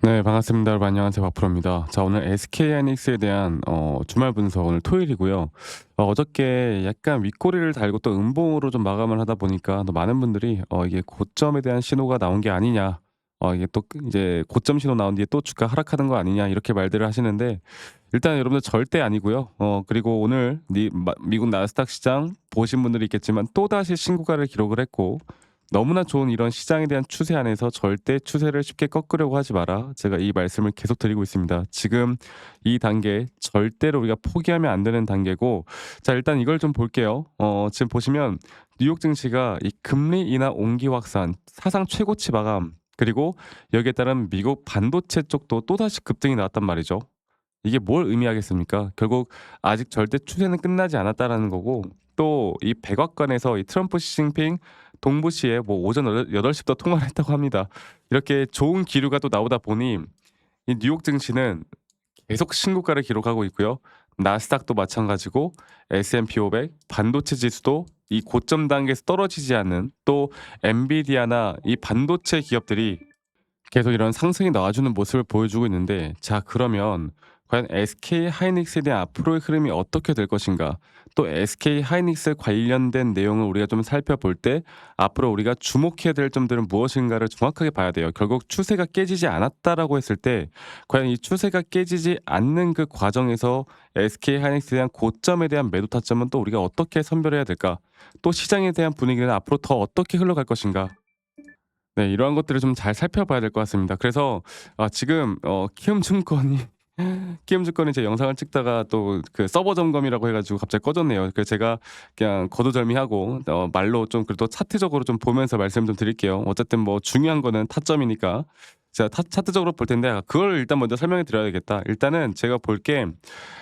네, 반갑습니다. 여러분 안녕하세요. 박프로입니다. 자, 오늘 SK 하이닉스에 대한 주말 분석, 오늘 토요일이고요. 어저께 약간 윗꼬리를 달고 또 음봉으로 좀 마감을 하다 보니까 또 많은 분들이 이게 고점에 대한 신호가 나온 게 아니냐. 이게 또 이제 고점 신호 나온 뒤에 또 주가 하락하는 거 아니냐 이렇게 말들을 하시는데, 일단 여러분들 절대 아니고요. 그리고 오늘 미국 나스닥 시장 보신 분들이 있겠지만 또다시 신고가를 기록을 했고, 너무나 좋은 이런 시장에 대한 추세 안에서 절대 추세를 쉽게 꺾으려고 하지 마라. 제가 이 말씀을 계속 드리고 있습니다. 지금 이 단계 절대로 우리가 포기하면 안 되는 단계고, 자, 일단 이걸 좀 볼게요. 지금 보시면 뉴욕 증시가 이 금리 인하 온기 확산, 사상 최고치 마감, 그리고 여기에 따른 미국 반도체 쪽도 또다시 급등이 나왔단 말이죠. 이게 뭘 의미하겠습니까? 결국 아직 절대 추세는 끝나지 않았다라는 거고, 또 이 백악관에서 이 트럼프 시진핑 동부시에 뭐 오전 8시부터 통화를 했다고 합니다. 이렇게 좋은 기류가 또 나오다 보니 이 뉴욕 증시는 계속 신고가를 기록하고 있고요. 나스닥도 마찬가지고 S&P 500 반도체 지수도 이 고점 단계에서 떨어지지 않는, 또 엔비디아나 이 반도체 기업들이 계속 이런 상승이 나와주는 모습을 보여주고 있는데, 자, 그러면 과연 SK 하이닉스에 대한 앞으로의 흐름이 어떻게 될 것인가? 또 SK 하이닉스 관련된 내용을 우리가 좀 살펴볼 때 앞으로 우리가 주목해야 될 점들은 무엇인가를 정확하게 봐야 돼요. 결국 추세가 깨지지 않았다라고 했을 때 과연 이 추세가 깨지지 않는 그 과정에서 SK 하이닉스에 대한 고점에 대한 매도 타점은 또 우리가 어떻게 선별해야 될까? 또 시장에 대한 분위기는 앞으로 더 어떻게 흘러갈 것인가? 네, 이러한 것들을 좀 잘 살펴봐야 될 것 같습니다. 그래서 지금 키움증권이 키움증권이 제 영상을 찍다가 또 그 서버 점검이라고 해 가지고 갑자기 꺼졌네요. 그래서 제가 그냥 거두절미하고 말로 좀 그래도 차트적으로 좀 보면서 말씀 좀 드릴게요. 어쨌든 뭐 중요한 거는 타점이니까. 자, 차트적으로 볼 텐데 그걸 일단 먼저 설명해 드려야겠다. 일단은 제가 볼 게,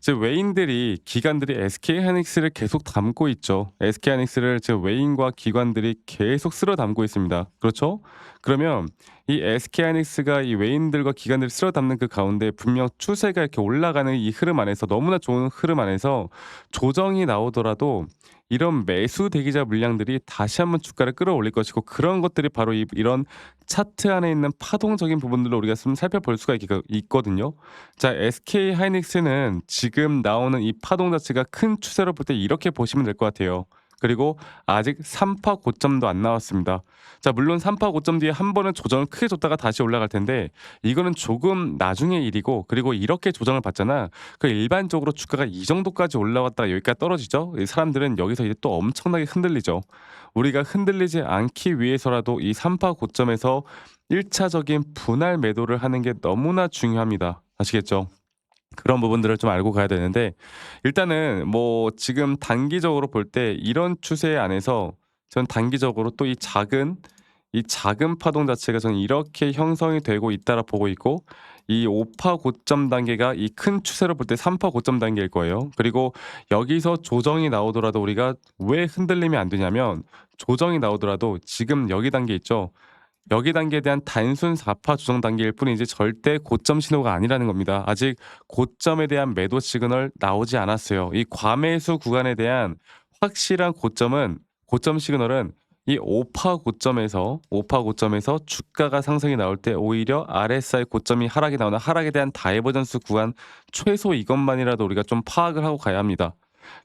지금 외인들이 기관들이 SK 하이닉스를 계속 담고 있죠. SK 하이닉스를 지금 외인과 기관들이 계속 쓸어 담고 있습니다. 그렇죠? 그러면 이 SK 하이닉스가 이 외인들과 기관들이 쓸어 담는 그 가운데 분명 추세가 이렇게 올라가는 이 흐름 안에서, 너무나 좋은 흐름 안에서 조정이 나오더라도 이런 매수 대기자 물량들이 다시 한번 주가를 끌어올릴 것이고, 그런 것들이 바로 이런 차트 안에 있는 파동적인 부분들로 우리가 좀 살펴볼 수가 있거든요. 자, SK 하이닉스는 지금 나오는 이 파동 자체가 큰 추세로 볼 때 이렇게 보시면 될 것 같아요. 그리고 아직 3파 고점도 안 나왔습니다. 자, 물론 3파 고점 뒤에 한 번은 조정을 크게 줬다가 다시 올라갈 텐데 이거는 조금 나중의 일이고, 그리고 이렇게 조정을 받잖아. 그 일반적으로 주가가 이 정도까지 올라왔다가 여기까지 떨어지죠. 이 사람들은 여기서 이제 또 엄청나게 흔들리죠. 우리가 흔들리지 않기 위해서라도 이 3파 고점에서 1차적인 분할 매도를 하는 게 너무나 중요합니다. 아시겠죠? 그런 부분들을 좀 알고 가야 되는데, 일단은 뭐 지금 단기적으로 볼 때 이런 추세 안에서 전 단기적으로 또 이 작은 파동 자체가 저는 이렇게 형성이 되고 있다라 보고 있고, 이 5파 고점 단계가 이 큰 추세로 볼 때 3파 고점 단계일 거예요. 그리고 여기서 조정이 나오더라도 우리가 왜 흔들리면 안 되냐면, 조정이 나오더라도 지금 여기 단계 있죠. 여기 단계에 대한 단순 4파 조정 단계일 뿐이지 절대 고점 신호가 아니라는 겁니다. 아직 고점에 대한 매도 시그널 나오지 않았어요. 이 과매수 구간에 대한 확실한 고점 시그널은 이 5파 고점에서 주가가 상승이 나올 때 오히려 RSI 고점이 하락이 나오는, 하락에 대한 다이버전스 구간 최소 이것만이라도 우리가 좀 파악을 하고 가야 합니다.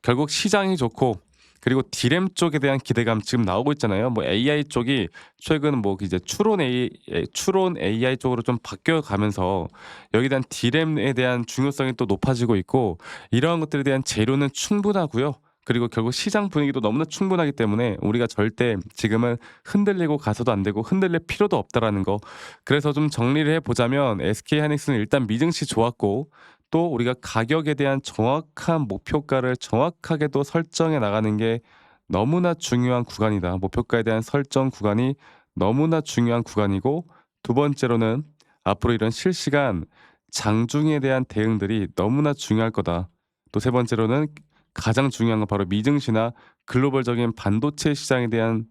결국 시장이 좋고, 그리고 디램 쪽에 대한 기대감 지금 나오고 있잖아요. 뭐 AI 쪽이 최근 뭐 이제 추론 AI 쪽으로 좀 바뀌어 가면서 여기에 대한 디램에 대한 중요성이 또 높아지고 있고, 이러한 것들에 대한 재료는 충분하고요. 그리고 결국 시장 분위기도 너무나 충분하기 때문에 우리가 절대 지금은 흔들리고 가서도 안 되고 흔들릴 필요도 없다라는 거. 그래서 좀 정리를 해 보자면 SK 하이닉스는 일단 미증시 좋았고, 또 우리가 가격에 대한 정확한 목표가를 정확하게도 설정해 나가는 게 너무나 중요한 구간이다. 목표가에 대한 설정 구간이 너무나 중요한 구간이고, 두 번째로는 앞으로 이런 실시간 장중에 대한 대응들이 너무나 중요할 거다. 또 세 번째로는 가장 중요한 건 바로 미증시나 글로벌적인 반도체 시장에 대한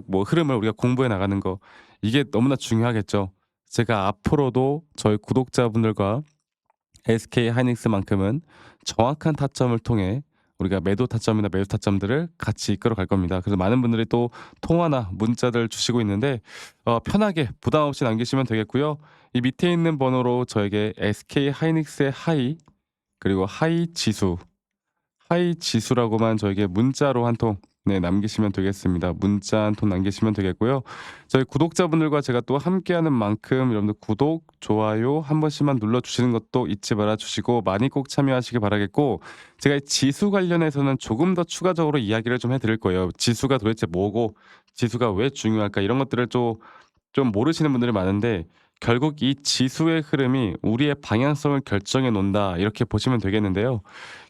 뭐 흐름을 우리가 공부해 나가는 거, 이게 너무나 중요하겠죠. 제가 앞으로도 저희 구독자분들과 SK 하이닉스만큼은 정확한 타점을 통해 우리가 매도 타점이나 매수 타점들을 같이 이끌어 갈 겁니다. 그래서 많은 분들이 또 통화나 문자들 주시고 있는데 편하게 부담 없이 남기시면 되겠고요. 이 밑에 있는 번호로 저에게 SK 하이닉스의 하이 그리고 하이 지수라고만 저에게 문자로 한 통 남기시면 되겠습니다. 문자 한 통 남기시면 되겠고요. 저희 구독자분들과 제가 또 함께하는 만큼 여러분들 구독, 좋아요 한 번씩만 눌러주시는 것도 잊지 말아 주시고 많이 꼭 참여하시기 바라겠고 제가 이 지수 관련해서는 조금 더 추가적으로 이야기를 좀 해드릴 거예요. 지수가 도대체 뭐고 지수가 왜 중요할까 이런 것들을 좀 모르시는 분들이 많은데 결국 이 지수의 흐름이 우리의 방향성을 결정해 놓는다 이렇게 보시면 되겠는데요.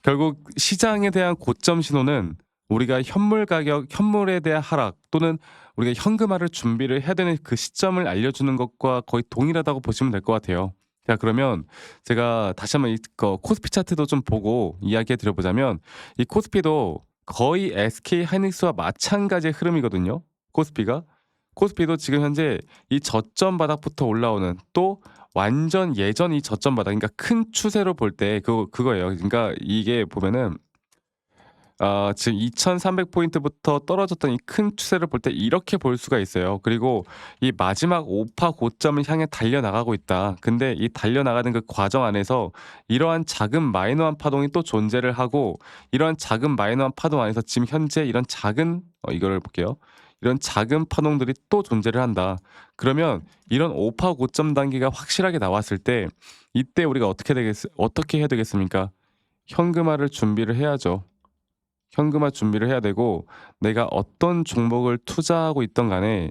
결국 시장에 대한 고점 신호는 우리가 현물에 대한 하락 또는 우리가 현금화를 준비를 해야 되는 그 시점을 알려주는 것과 거의 동일하다고 보시면 될 것 같아요. 자 그러면 제가 다시 한번 코스피 차트도 좀 보고 이야기해 드려보자면 이 코스피도 거의 SK 하이닉스와 마찬가지의 흐름이거든요. 코스피가. 코스피도 지금 현재 이 저점 바닥부터 올라오는 또 완전 예전 이 저점 바닥 그러니까 큰 추세로 볼 때 그거예요. 그러니까 이게 보면은 지금 2,300 포인트부터 떨어졌던 이 큰 추세를 볼 때 이렇게 볼 수가 있어요. 그리고 이 마지막 오파 고점을 향해 달려나가고 있다. 근데 이 달려나가는 그 과정 안에서 이러한 작은 마이너한 파동이 또 존재를 하고 이러한 작은 마이너한 파동 안에서 지금 현재 이런 작은 이거를 볼게요. 이런 작은 파동들이 또 존재를 한다. 그러면 이런 오파 고점 단계가 확실하게 나왔을 때 이때 우리가 어떻게 해야 되겠습니까? 현금화를 준비를 해야죠. 현금화 준비를 해야 되고 내가 어떤 종목을 투자하고 있던 간에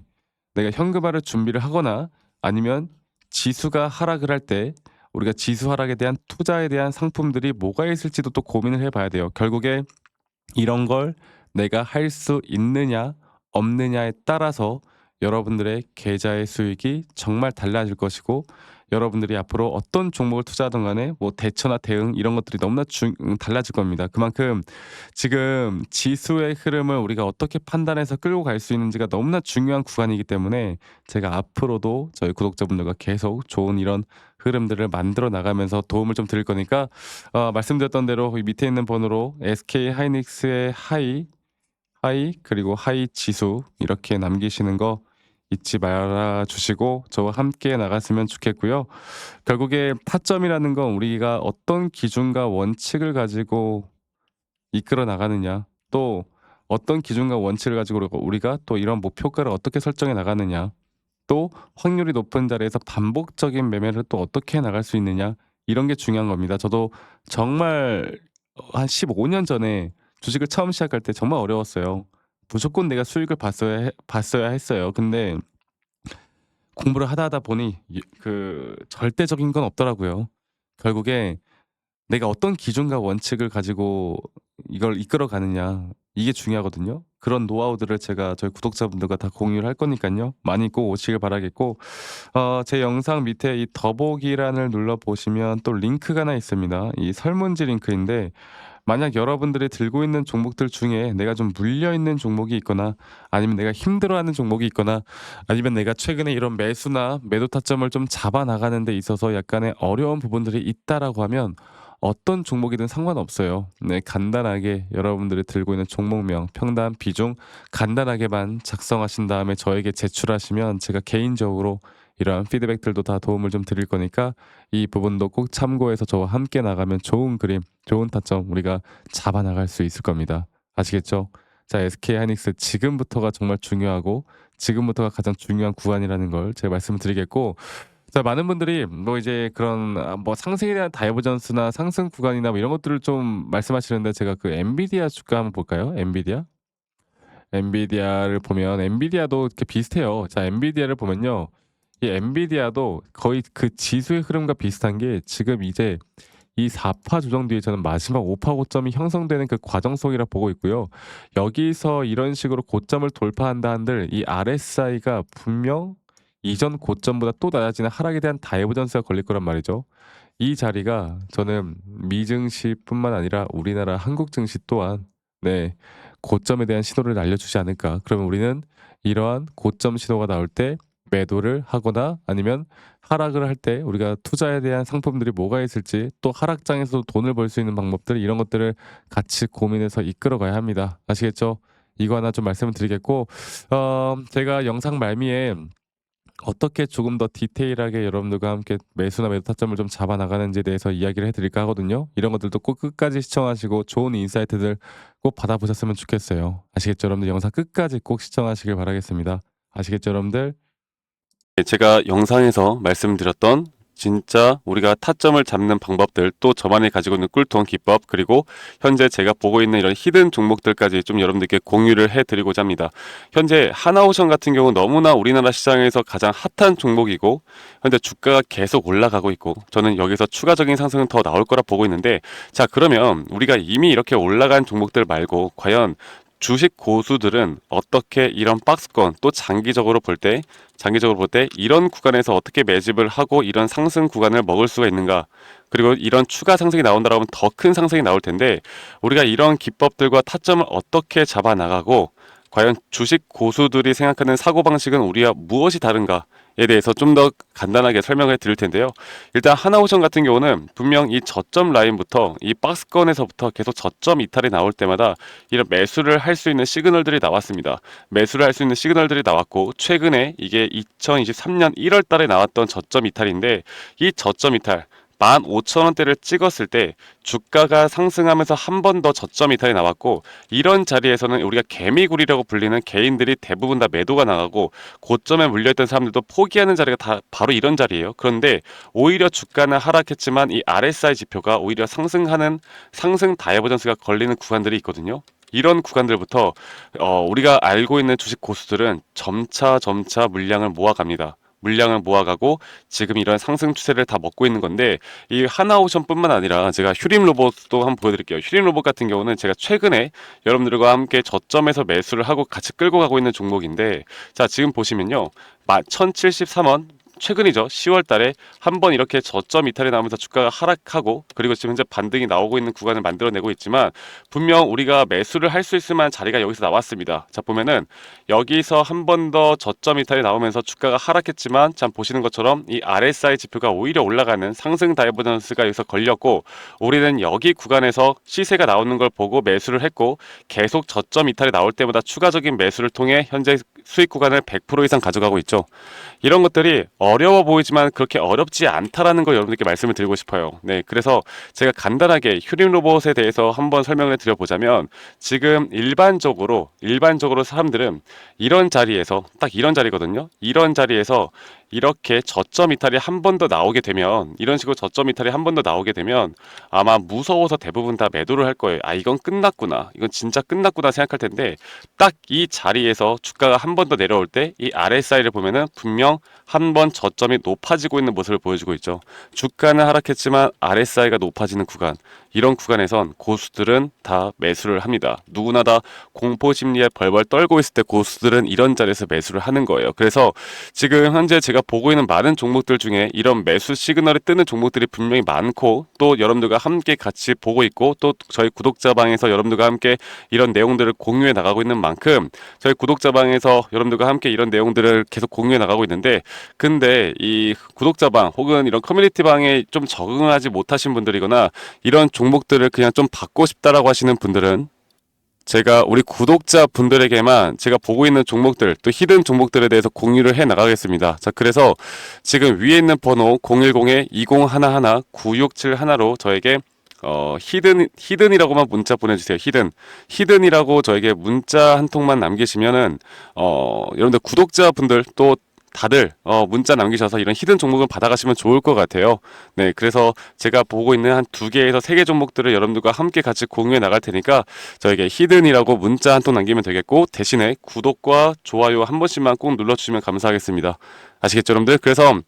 내가 현금화를 준비를 하거나 아니면 지수가 하락을 할 때 우리가 지수 하락에 대한 투자에 대한 상품들이 뭐가 있을지도 또 고민을 해 봐야 돼요. 결국에 이런 걸 내가 할 수 있느냐 없느냐에 따라서 여러분들의 계좌의 수익이 정말 달라질 것이고 여러분들이 앞으로 어떤 종목을 투자하든 간에 뭐 대처나 대응 이런 것들이 너무나 달라질 겁니다. 그만큼 지금 지수의 흐름을 우리가 어떻게 판단해서 끌고 갈 수 있는지가 너무나 중요한 구간이기 때문에 제가 앞으로도 저희 구독자분들과 계속 좋은 이런 흐름들을 만들어 나가면서 도움을 좀 드릴 거니까 말씀드렸던 대로 이 밑에 있는 번호로 SK 하이닉스의 하이 그리고 하이 지수 이렇게 남기시는 거 잊지 말아 주시고 저와 함께 나갔으면 좋겠고요. 결국에 타점이라는 건 우리가 어떤 기준과 원칙을 가지고 이끌어 나가느냐 또 어떤 기준과 원칙을 가지고 우리가 또 이런 목표가를 어떻게 설정해 나가느냐 또 확률이 높은 자리에서 반복적인 매매를 또 어떻게 해 나갈 수 있느냐 이런 게 중요한 겁니다. 저도 정말 한 15년 전에 주식을 처음 시작할 때 정말 어려웠어요. 무조건 내가 수익을 봤어야 했어요. 근데 공부를 하다 보니 그 절대적인 건 없더라고요. 결국에 내가 어떤 기준과 원칙을 가지고 이걸 이끌어 가느냐 이게 중요하거든요. 그런 노하우들을 제가 저희 구독자분들과 다 공유를 할 거니깐요. 많이 꼭 오시길 바라겠고 제 영상 밑에 이 더보기란을 눌러 보시면 또 링크가 하나 있습니다. 이 설문지 링크인데 만약 여러분들이 들고 있는 종목들 중에 내가 좀 물려 있는 종목이 있거나 아니면 내가 힘들어하는 종목이 있거나 아니면 내가 최근에 이런 매수나 매도 타점을 좀 잡아 나가는 데 있어서 약간의 어려운 부분들이 있다라고 하면 어떤 종목이든 상관없어요. 네, 간단하게 여러분들이 들고 있는 종목명, 평단, 비중 간단하게만 작성하신 다음에 저에게 제출하시면 제가 개인적으로 이러한 피드백들도 다 도움을 좀 드릴 거니까 이 부분도 꼭 참고해서 저와 함께 나가면 좋은 그림, 좋은 타점 우리가 잡아 나갈 수 있을 겁니다. 아시겠죠? 자, SK 하이닉스 지금부터가 정말 중요하고 지금부터가 가장 중요한 구간이라는 걸 제가 말씀을 드리겠고 자, 많은 분들이 뭐 이제 그런 뭐 상승에 대한 다이버전스나 상승 구간이나 뭐 이런 것들을 좀 말씀하시는데 제가 그 엔비디아 주가 한번 볼까요? 엔비디아? 엔비디아를 보면 엔비디아도 이렇게 비슷해요. 자, 엔비디아를 보면요. 이 엔비디아도 거의 그 지수의 흐름과 비슷한 게 지금 이제 이 4파 조정 뒤에 저는 마지막 5파 고점이 형성되는 그 과정 속이라 보고 있고요. 여기서 이런 식으로 고점을 돌파한다 한들 이 RSI가 분명 이전 고점보다 또 낮아지는 하락에 대한 다이버전스가 걸릴 거란 말이죠. 이 자리가 저는 미증시뿐만 아니라 우리나라 한국 증시 또한 네, 고점에 대한 신호를 알려주지 않을까. 그러면 우리는 이러한 고점 신호가 나올 때 매도를 하거나 아니면 하락을 할 때 우리가 투자에 대한 상품들이 뭐가 있을지, 또 하락장에서도 돈을 벌 수 있는 방법들, 이런 것들을 같이 고민해서 이끌어 가야 합니다. 아시겠죠? 이거 하나 좀 말씀을 드리겠고, 제가 영상 말미에 어떻게 조금 더 디테일하게 여러분들과 함께 매수나 매도 타점을 좀 잡아 나가는지에 대해서 이야기를 해 드릴까 하거든요. 이런 것들도 꼭 끝까지 시청하시고 좋은 인사이트들 꼭 받아보셨으면 좋겠어요. 아시겠죠, 여러분들? 영상 끝까지 꼭 시청하시길 바라겠습니다. 아시겠죠, 여러분들? 네, 제가 영상에서 말씀드렸던 진짜 우리가 타점을 잡는 방법들, 또 저만이 가지고 있는 꿀통 기법, 그리고 현재 제가 보고 있는 이런 히든 종목들까지 좀 여러분들께 공유를 해드리고자 합니다. 현재 하나오션 같은 경우 너무나 우리나라 시장에서 가장 핫한 종목이고, 현재 주가가 계속 올라가고 있고, 저는 여기서 추가적인 상승은 더 나올 거라 보고 있는데, 자, 그러면 우리가 이미 이렇게 올라간 종목들 말고 과연 주식 고수들은 어떻게 이런 박스권, 또 장기적으로 볼 때 이런 구간에서 어떻게 매집을 하고 이런 상승 구간을 먹을 수가 있는가, 그리고 이런 추가 상승이 나온다고 하면 더 큰 상승이 나올 텐데, 우리가 이런 기법들과 타점을 어떻게 잡아 나가고 과연 주식 고수들이 생각하는 사고방식은 우리와 무엇이 다른가 에 대해서 좀 더 간단하게 설명을 드릴 텐데요. 일단 하나오션 같은 경우는 분명 이 저점 라인부터 이 박스권에서부터 계속 저점 이탈이 나올 때마다 이런 매수를 할 수 있는 시그널들이 나왔습니다. 매수를 할 수 있는 시그널들이 나왔고, 최근에 이게 2023년 1월 달에 나왔던 저점 이탈인데, 이 저점 이탈 15,000원대를 찍었을 때 주가가 상승하면서 한 번 더 저점 이탈이 나왔고, 이런 자리에서는 우리가 개미굴이라고 불리는 개인들이 대부분 다 매도가 나가고 고점에 물려있던 사람들도 포기하는 자리가 다 바로 이런 자리예요. 그런데 오히려 주가는 하락했지만 이 RSI 지표가 오히려 상승하는 상승 다이버전스가 걸리는 구간들이 있거든요. 이런 구간들부터 우리가 알고 있는 주식 고수들은 점차 물량을 모아갑니다. 물량을 모아가고 지금 이런 상승 추세를 다 먹고 있는 건데, 이 하나오션뿐만 아니라 제가 휴림 로봇도 한번 보여드릴게요. 휴림 로봇 같은 경우는 제가 최근에 여러분들과 함께 저점에서 매수를 하고 같이 끌고 가고 있는 종목인데, 자, 지금 보시면요, 1073원, 최근이죠. 10월 달에 한번 이렇게 저점 이탈이 나오면서 주가가 하락하고, 그리고 지금 현재 반등이 나오고 있는 구간을 만들어내고 있지만, 분명 우리가 매수를 할 수 있을 만한 자리가 여기서 나왔습니다. 자, 보면은 여기서 한 번 더 저점 이탈이 나오면서 주가가 하락했지만, 참 보시는 것처럼 이 RSI 지표가 오히려 올라가는 상승 다이버전스가 여기서 걸렸고, 우리는 여기 구간에서 시세가 나오는 걸 보고 매수를 했고, 계속 저점 이탈이 나올 때마다 추가적인 매수를 통해 현재 수익 구간을 100% 이상 가져가고 있죠. 이런 것들이 어려워 보이지만 그렇게 어렵지 않다라는 걸 여러분들께 말씀을 드리고 싶어요. 네, 그래서 제가 간단하게 휴림 로봇에 대해서 한번 설명을 드려보자면, 지금 일반적으로 사람들은 이런 자리에서, 딱 이런 자리거든요. 이런 자리에서 이렇게 저점 이탈이 한 번 더 나오게 되면, 이런 식으로 저점 이탈이 한 번 더 나오게 되면 아마 무서워서 대부분 다 매도를 할 거예요. 아, 이건 끝났구나, 이건 진짜 끝났구나 생각할 텐데, 딱 이 자리에서 주가가 한 번 더 내려올 때 이 RSI를 보면은 분명 한 번 저점이 높아지고 있는 모습을 보여주고 있죠. 주가는 하락했지만 RSI가 높아지는 구간, 이런 구간에선 고수들은 다 매수를 합니다. 누구나 다 공포 심리에 벌벌 떨고 있을 때 고수들은 이런 자리에서 매수를 하는 거예요. 그래서 지금 현재 제가 보고 있는 많은 종목들 중에 이런 매수 시그널이 뜨는 종목들이 분명히 많고, 또 여러분들과 함께 같이 보고 있고, 또 저희 구독자방에서 여러분들과 함께 이런 내용들을 공유해 나가고 있는 만큼, 저희 구독자방에서 여러분들과 함께 이런 내용들을 계속 공유해 나가고 있는데, 근데 이 구독자방 혹은 이런 커뮤니티방에 좀 적응하지 못하신 분들이거나 이런 종목들을 그냥 좀 받고 싶다라고 하시는 분들은, 제가 우리 구독자 분들에게만 제가 보고 있는 종목들, 또 히든 종목들에 대해서 공유를 해 나가겠습니다. 자, 그래서 지금 위에 있는 번호 010-2011-9671로 저에게 히든이라고만 문자 보내주세요. 히든이라고 저에게 문자 한 통만 남기시면은 여러분들 구독자분들 또 다들 문자 남기셔서 이런 히든 종목을 받아가시면 좋을 것 같아요. 네, 그래서 제가 보고 있는 한 2개에서 3개 종목들을 여러분들과 함께 같이 공유해 나갈 테니까 저에게 히든이라고 문자 한 통 남기면 되겠고, 대신에 구독과 좋아요 한 번씩만 꼭 눌러주시면 감사하겠습니다. 아시겠죠, 여러분들? 그래서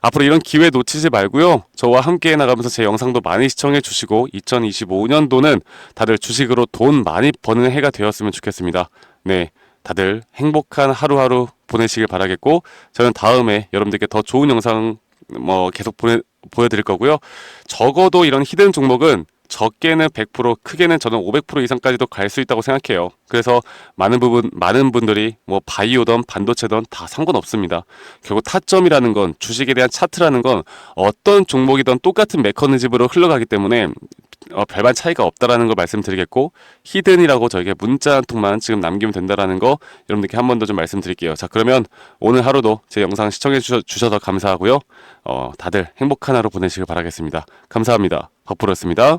앞으로 이런 기회 놓치지 말고요, 저와 함께 나가면서 제 영상도 많이 시청해 주시고 2025년도는 다들 주식으로 돈 많이 버는 해가 되었으면 좋겠습니다. 네, 다들 행복한 하루하루 보내시길 바라겠고, 저는 다음에 여러분들께 더 좋은 영상 계속 보여드릴 거고요. 적어도 이런 히든 종목은 적게는 100%, 크게는 저는 500% 이상까지도 갈 수 있다고 생각해요. 그래서 많은 분들이 뭐 바이오든 반도체든 다 상관없습니다. 결국 타점이라는 건, 주식에 대한 차트라는 건 어떤 종목이든 똑같은 메커니즘으로 흘러가기 때문에 별반 차이가 없다라는 걸 말씀드리겠고, 히든이라고 저에게 문자 한 통만 지금 남기면 된다라는 거 여러분들께 한 번 더 좀 말씀드릴게요. 자, 그러면 오늘 하루도 제 영상 시청해 주셔서 감사하고요. 다들 행복한 하루 보내시길 바라겠습니다. 감사합니다. 박프로였습니다.